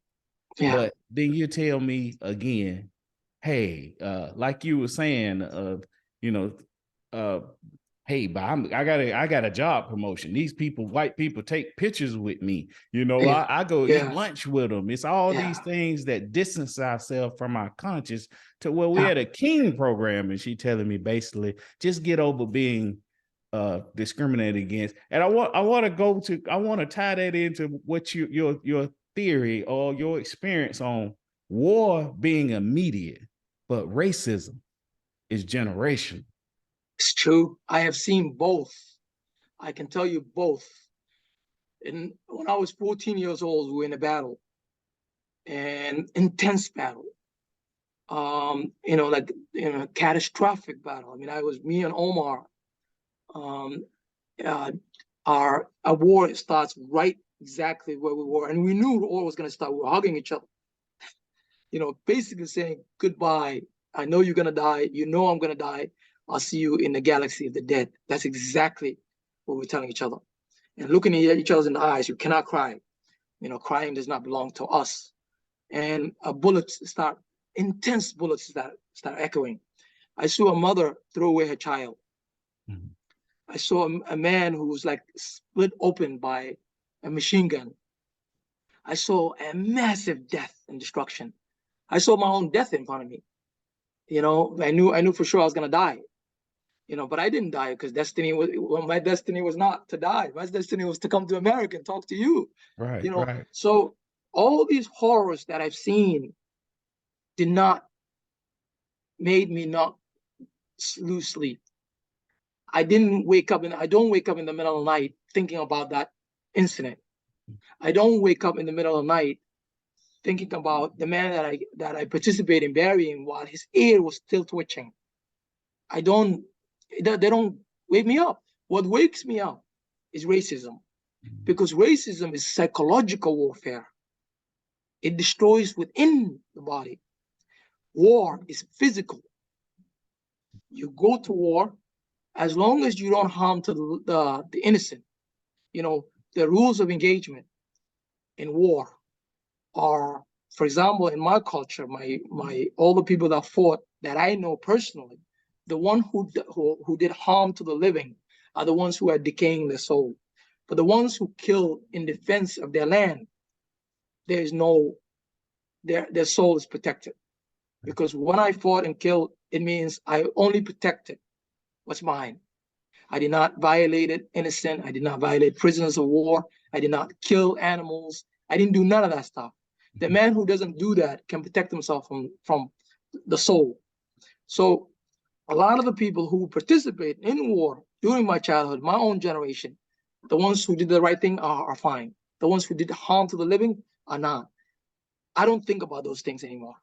But then you tell me again, hey, like you were saying, hey, but I got a job promotion. These people, white people, take pictures with me. I go eat lunch with them. It's all these things that distance ourselves from our conscience to where we had a King program, and she telling me basically just get over being discriminated against. And I want to tie that into what your theory or your experience on war being immediate, but racism is generational. It's true. I have seen both. I can tell you both. And when I was 14 years old, we were in a battle, an intense battle. Catastrophic battle. I mean, me and Omar. Our war starts right exactly where we were, and we knew the war was going to start. We were hugging each other, basically saying goodbye. I know you're going to die. You know I'm going to die. I'll see you in the galaxy of the dead. That's exactly what we're telling each other. And looking at each other in the eyes, you cannot cry. Crying does not belong to us. And intense bullets start echoing. I saw a mother throw away her child. Mm-hmm. I saw a man who was like split open by a machine gun. I saw a massive death and destruction. I saw my own death in front of me. You know, I knew for sure I was gonna die. You know, but I didn't die because my destiny was not to die. My destiny was to come to America and talk to you. Right, You know, right. so all these horrors that I've seen did not made me not lose sleep. I don't wake up in the middle of the night thinking about that incident. I don't wake up in the middle of the night thinking about the man that I participated in burying while his ear was still twitching. I don't they don't wake me up. What wakes me up is racism, because racism is psychological warfare. It destroys within the body. War is physical. You go to war as long as you don't harm to the innocent. You know, the rules of engagement in war are, for example, in my culture, all the people that fought that I know personally, the one who did harm to the living are the ones who are decaying their soul. But the ones who kill in defense of their land, there is no their soul is protected. Because when I fought and killed, it means I only protected what's mine. I did not violate innocent. I did not violate prisoners of war. I did not kill animals. I didn't do none of that stuff. The man who doesn't do that can protect himself from the soul. So a lot of the people who participate in war during my childhood, my own generation, the ones who did the right thing are fine. The ones who did harm to the living are not. I don't think about those things anymore.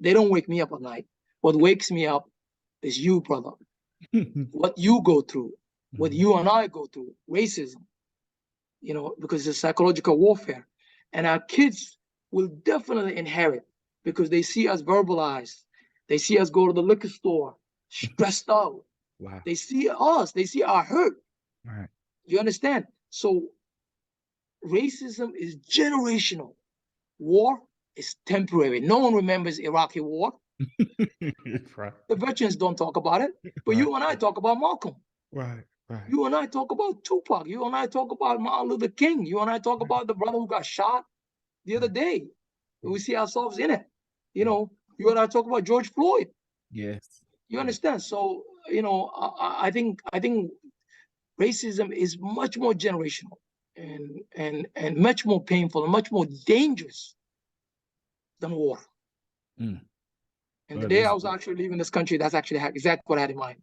They don't wake me up at night. What wakes me up is you, brother. What you go through, what you and I go through, racism, you know, because it's psychological warfare. And our kids will definitely inherit because they see us verbalize. They see us go to the liquor store, stressed out. Wow. They see us, they see our hurt. Right. You understand? So racism is generational. War is temporary. No one remembers Iraqi war. Right. The veterans don't talk about it, but Right. you and I talk about Malcolm. Right. Right. You and I talk about Tupac. You and I talk about Martin Luther King. You and I talk about the brother who got shot the other day. We see ourselves in it. You know, you and I talk about George Floyd. Yes. You understand? So, you know, I think racism is much more generational and much more painful and much more dangerous than war. And the day I was actually leaving this country, that's actually exactly what I had in mind.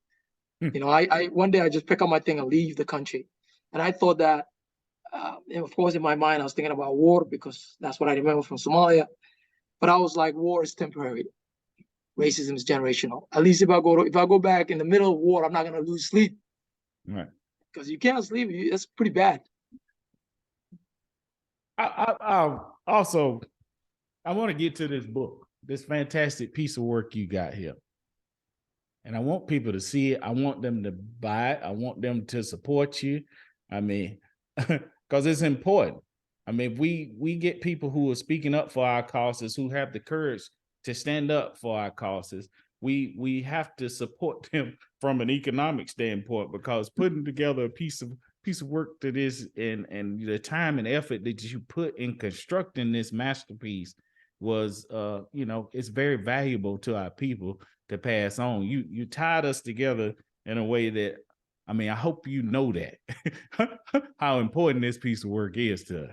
You know, I one day I just pick up my thing and leave the country. And I thought that, of course, in my mind, I was thinking about war because that's what I remember from Somalia. But I was like, war is temporary. Racism is generational. At least if I go back in the middle of war, I'm not gonna lose sleep. Right. Because you can't sleep. That's pretty bad. I also I want to get to this book, this fantastic piece of work you got here. And I want people to see it. I want them to buy it. I want them to support you. I mean, because it's important. I mean, we get people who are speaking up for our causes, who have the courage to stand up for our causes. We have to support them from an economic standpoint, because putting together a piece of work that is and the time and effort that you put in constructing this masterpiece was you know, it's very valuable to our people to pass on. You tied us together in a way that, I mean, I hope you know that how important this piece of work is to us.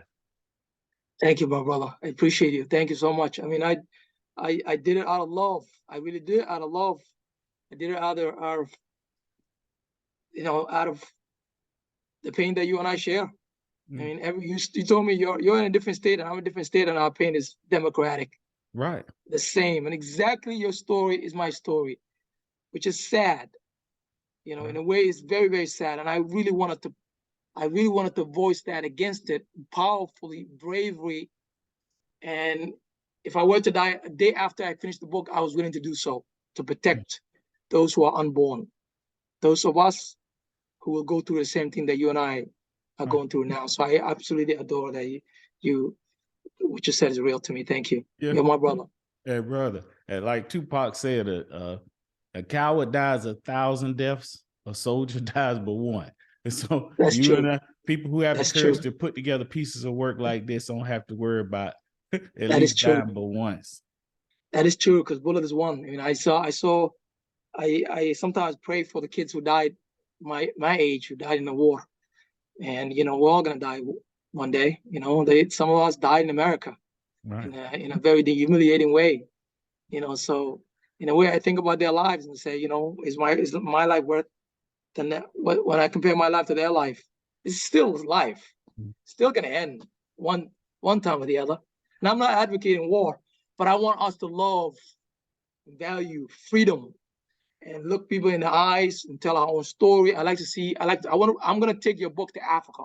Thank you, my brother. I appreciate you. Thank you so much. I mean, I did it out of love. I really did it out of love. I did it out of you know, out of the pain that you and I share. I mean, you told me you're in a different state and I'm in a different state, and our pain is democratic. Right. The same. And exactly your story is my story, which is sad. You know, in a way, it's very, very sad. And I really wanted to voice that against it powerfully, bravery. And if I were to die a day after I finished the book, I was willing to do so to protect those who are unborn, those of us who will go through the same thing that you and I are going through now. So I absolutely adore that what you said is real to me. Thank you. Yeah. You're my brother. Hey, brother. And like Tupac said, a coward dies 1,000 deaths, a soldier dies but one. And so that's you true. And people who have that's the courage true. to put together pieces of work like this don't have to worry about at that least is true. dying but once. That is true, because bullet is one. I mean, I sometimes pray for the kids who died my age, who died in the war. And, we're all going to die one day. Some of us died in America, Right. in a very humiliating way. So in a way, I think about their lives and say, is my life worth when I compare my life to their life? It's still life, still going to end one time or the other. And I'm not advocating war, but I want us to love, value freedom, and look people in the eyes and tell our own story. I'm going to take your book to Africa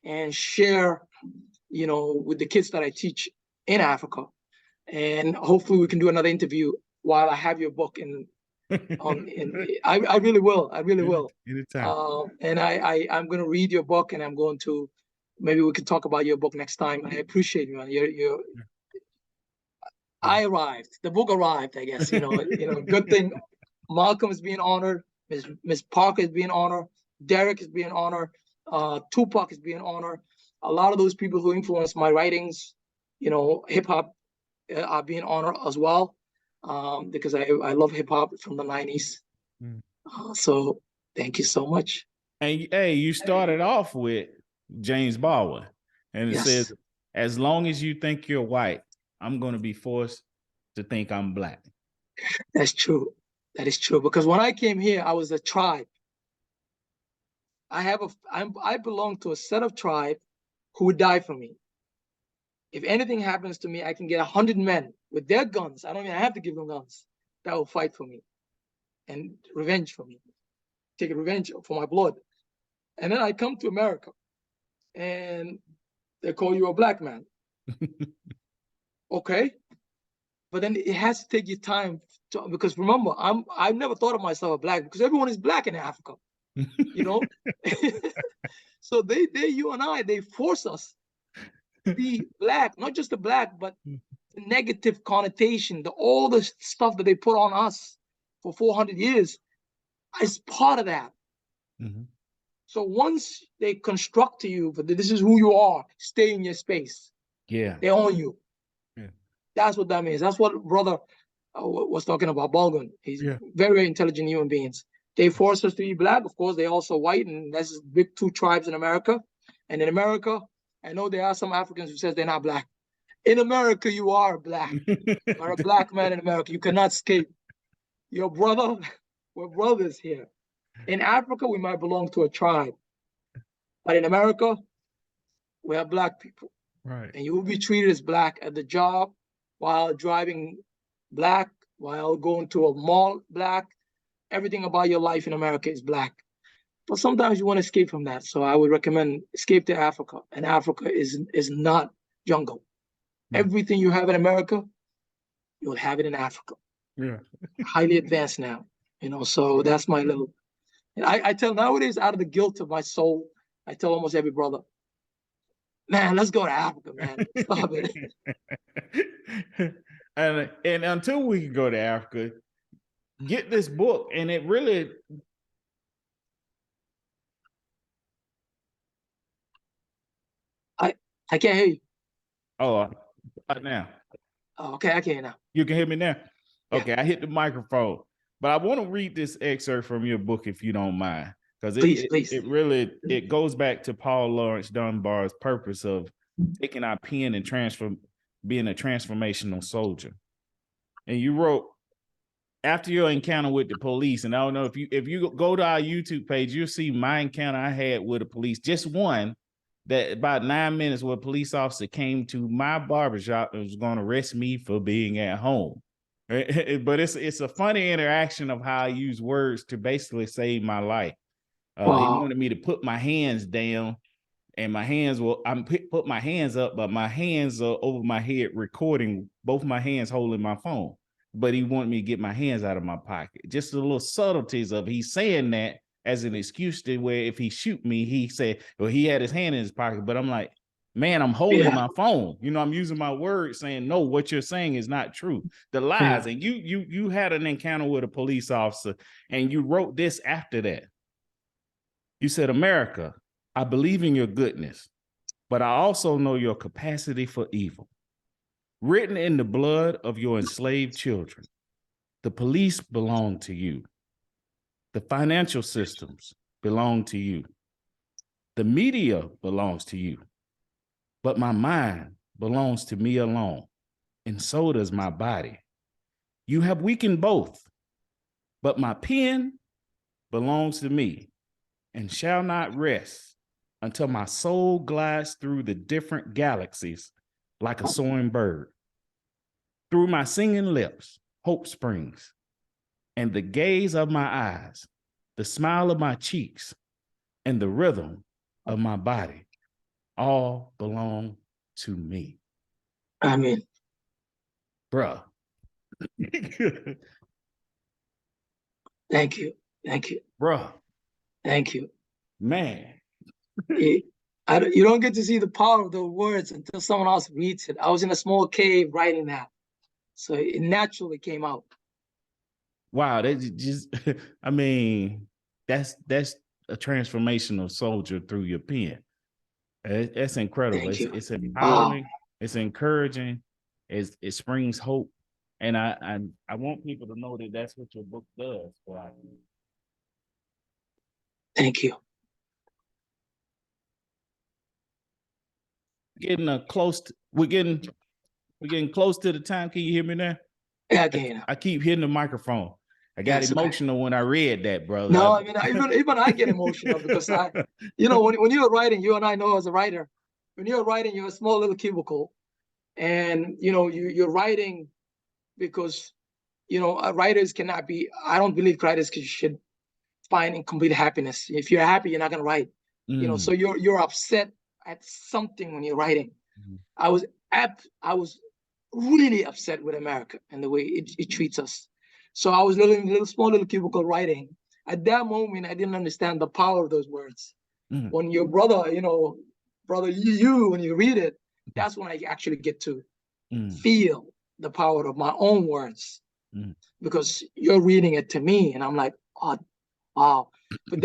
and share, with the kids that I teach in Africa. And hopefully we can do another interview while I have your book I really will. I really will. Anytime. And I'm going to read your book, and maybe we can talk about your book next time. I appreciate you, man. I arrived. The book arrived, I guess. Good thing. Malcolm is being honored. Miss Parker is being honored. Derek is being honored. Tupac is being honored. A lot of those people who influenced my writings, hip hop, are being honored as well, because I love hip hop from the 90s. So thank you so much. And hey, you started off with James Baldwin, and it says, "As long as you think you're white, I'm going to be forced to think I'm black." That's true. That is true, because when I came here, I was a tribe. I belong to a set of tribe who would die for me. If anything happens to me, I can get 100 men with their guns. I don't even have to give them guns. That will fight for me and revenge for me, take revenge for my blood. And then I come to America, and they call you a black man. Okay, but then it has to take you time because remember, I've never thought of myself as black, because everyone is black in Africa, So you and I, they force us to be black, not just the black, but the negative connotation, all the stuff that they put on us for 400 years is part of that. So once they construct to you that this is who you are, stay in your space. They own you. That's what that means. That's what brother was talking about, Baldwin. He's very, very intelligent human beings. They force us to be black. Of course, they also white, and that's big two tribes in America. And in America, I know there are some Africans who says they're not black. In America, you are black. You're a black man in America. You cannot escape. Your brother, we're brothers here. In Africa, we might belong to a tribe. But in America, we are black people. Right. And you will be treated as black at the job, while driving black, while going to a mall black. Everything about your life in America is black. But sometimes you want to escape from that. So I would recommend escape to Africa. And Africa is not jungle. Everything you have in America, you'll have it in Africa. Highly advanced now. So that's my little. I tell nowadays, out of the guilt of my soul, I tell almost every brother, man, let's go to Africa, man. Stop it. And until we can go to Africa, get this book. And it really, I can't hear you. Oh, now. Oh, okay, I can hear now. You can hear me now? Okay, I hit the microphone. But I want to read this excerpt from your book, if you don't mind, because it really goes back to Paul Laurence Dunbar's purpose of taking our pen and being a transformational soldier. And you wrote, after your encounter with the police, and I don't know if you go to our YouTube page, you'll see my encounter I had with the police. Just one, that about 9 minutes, where a police officer came to my barbershop and was going to arrest me for being at home. But it's a funny interaction of how I use words to basically save my life. He wanted me to put my hands down, and my hands put my hands up, but my hands are over my head recording, both my hands holding my phone. But he wanted me to get my hands out of my pocket. Just the little subtleties of he's saying that as an excuse to where if he shoot me, he said, well, he had his hand in his pocket. But I'm like, man, I'm holding my phone. I'm using my words saying, no, what you're saying is not true. The lies. And you had an encounter with a police officer, and you wrote this after that. You said, America, I believe in your goodness, but I also know your capacity for evil. written in the blood of your enslaved children. The police belong to you. The financial systems belong to you. The media belongs to you. But my mind belongs to me alone, and so does my body. You have weakened both, but my pen belongs to me and shall not rest until my soul glides through the different galaxies like a soaring bird. Through my singing lips, hope springs, and the gaze of my eyes, the smile of my cheeks, and the rhythm of my body all belong to me. Amen. Bruh. Thank you. Thank you. Bruh. Thank you. Man. You don't get to see the power of the words until someone else reads it. I was in a small cave writing that. So it naturally came out. Wow, that just I mean, that's a transformational soldier through your pen. That's incredible. It's empowering, it's encouraging, it springs hope. And I want people to know that that's what your book does. Thank you. We're getting close to the time. Can you hear me now? Yeah, I can hear you. I keep hitting the microphone. I got emotional when I read that, brother. No, I mean, even I get emotional because when you're writing, you and I know as a writer, when you're writing, you're a small little cubicle, and you're writing because writers cannot be. I don't believe writers should find incomplete happiness. If you're happy, you're not gonna write. So you're upset at something when you're writing. I was really upset with America and the way it treats us. So I was living in a small little cubicle writing. At that moment, I didn't understand the power of those words. When your brother, when you read it, that's when I actually get to feel the power of my own words. Because you're reading it to me, and I'm like, oh, wow. But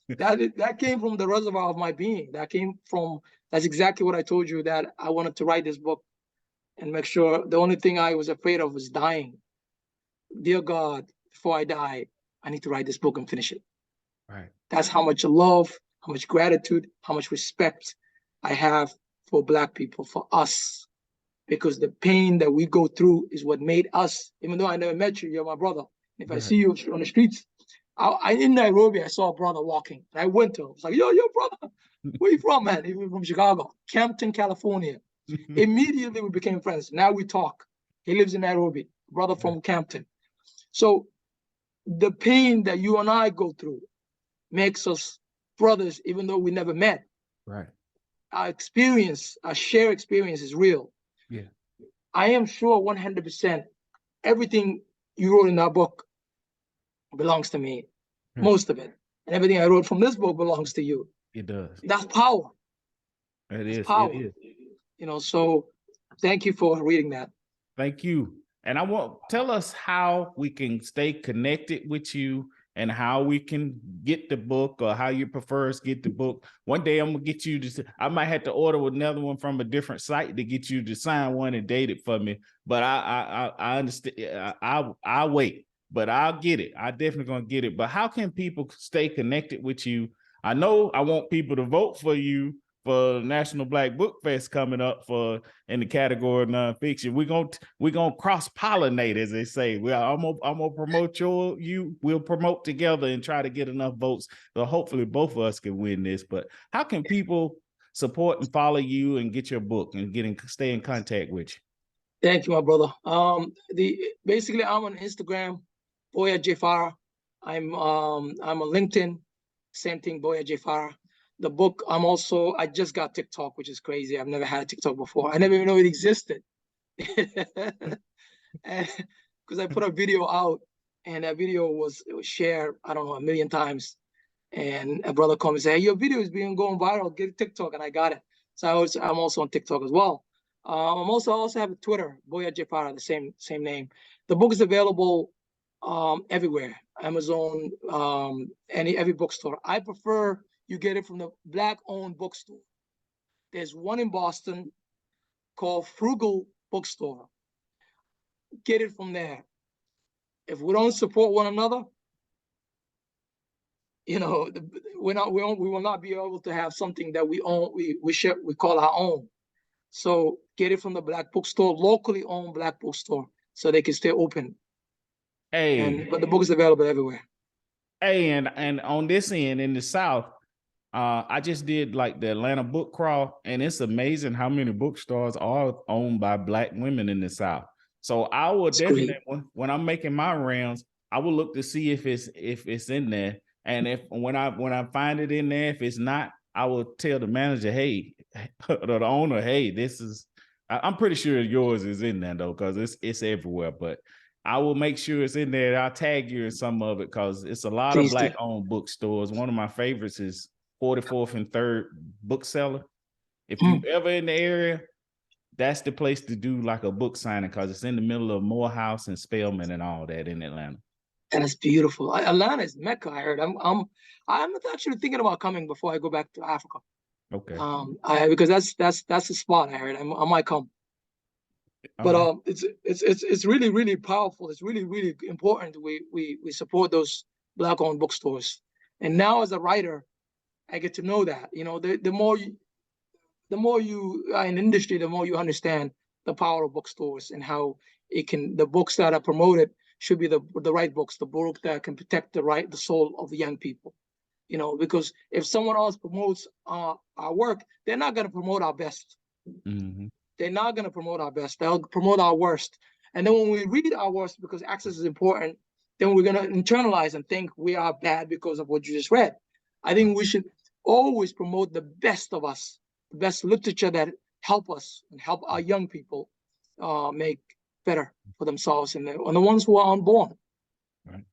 that came from the reservoir of my being. That's exactly what I told you, that I wanted to write this book and make sure. The only thing I was afraid of was dying. Dear God, before I die, I need to write this book and finish it. Right. That's how much love, how much gratitude, how much respect I have for Black people, for us. Because the pain that we go through is what made us. Even though I never met you, you're my brother. If I see you on the streets, in Nairobi, I saw a brother walking. And I went to him. I was like, yo, brother, where you from, man? He was from Chicago, Campton, California. Immediately, we became friends. Now we talk. He lives in Nairobi, brother from Campton. So the pain that you and I go through makes us brothers, even though we never met. Right. Our shared experience is real. Yeah. I am sure 100% everything you wrote in that book belongs to me, most of it. And everything I wrote from this book belongs to you. It does. That's power. It's power. It is. So thank you for reading that. Thank you. And tell us how we can stay connected with you and how we can get the book, or how you prefer us get the book. One day I'm gonna get you I might have to order another one from a different site to get you to sign one and date it for me. But I understand. I'll wait, but I'll get it. I definitely gonna get it. But how can people stay connected with you? I know I want people to vote for you for National Black Book Fest coming up in the category of nonfiction. We're gonna cross-pollinate, as they say. I'm gonna promote you. We'll promote together and try to get enough votes so hopefully both of us can win this. But how can people support and follow you and get your book and stay in contact with you? Thank you, my brother. Basically I'm on Instagram, Boyah J Farah. I'm on LinkedIn, same thing, Boyah J Farah. The book, I just got TikTok, which is crazy. I've never had a TikTok before. I never even know it existed. Because I put a video out, and that video was shared, I don't know, 1 million times. And a brother called me and said, hey, your video is going viral, get TikTok, and I got it. So I'm also on TikTok as well. I also have a Twitter, Boyah J Farah, the same name. The book is available everywhere, Amazon, every bookstore. I prefer you get it from the Black-owned bookstore. There's one in Boston called Frugal bookstore. Get it from there. If we don't support one another, we will not be able to have something that we own, we share, we call our own. So get it from the Black bookstore, locally owned Black bookstore, so they can stay open. Hey, but the book is available everywhere. Hey, and on this end in the South, I just did like the Atlanta book crawl, and it's amazing how many bookstores are owned by Black women in the South. So I will definitely, when I'm making my rounds, I will look to see if it's in there, and when I find it in there, if it's not, I will tell the manager, hey, or the owner, hey, this is. I'm pretty sure yours is in there though, because it's everywhere, but. I will make sure it's in there. I'll tag you in some of it because it's a lot of Black-owned bookstores. One of my favorites is 44th and 3rd Bookseller. If you ever in the area, that's the place to do like a book signing because it's in the middle of Morehouse and Spelman and all that in Atlanta. And it's beautiful. Atlanta is Mecca. I heard. I'm actually thinking about coming before I go back to Africa. Okay. Because that's the spot. I heard. I might come. But it's really, really powerful. It's really, really important. We support those Black-owned bookstores. And now as a writer, I get to know that. The more you are in the industry, the more you understand the power of bookstores and how the books that are promoted should be the right books, the book that can protect the soul of the young people. Because if someone else promotes our work, they're not going to promote our best. Mm-hmm. They're not going to promote our best. They'll promote our worst. And then when we read our worst, because access is important, then we're going to internalize and think we are bad because of what you just read. I think we should always promote the best of us, the best literature that help us and help our young people make better for themselves and the ones who are unborn. Right.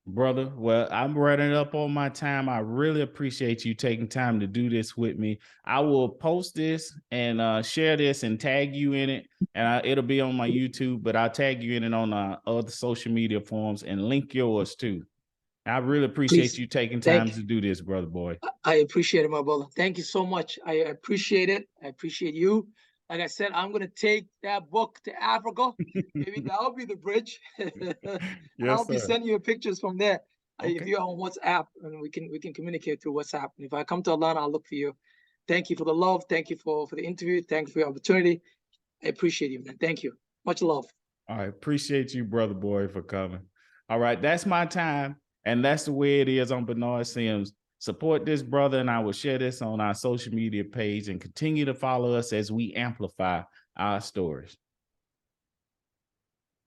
Brother, well, I'm running up on my time. I really appreciate you taking time to do this with me. I will post this and share this and tag you in it. And it'll be on my YouTube, but I'll tag you in it on other social media forums and link yours too. I really appreciate you taking time to do this, brother boy. I appreciate it, my brother. Thank you so much. I appreciate it. I appreciate you. Like I said, I'm going to take that book to Africa. Maybe that'll be the bridge. I'll be sending you pictures from there. Okay. If you're on WhatsApp, and we can communicate through WhatsApp. And if I come to Atlanta, I'll look for you. Thank you for the love. Thank you for the interview. Thank you for your opportunity. I appreciate you, man. Thank you. Much love. I appreciate you, brother boy, for coming. All right, that's my time. And that's the way it is on Barnard Sims. Support this brother, and I will share this on our social media page and continue to follow us as we amplify our stories.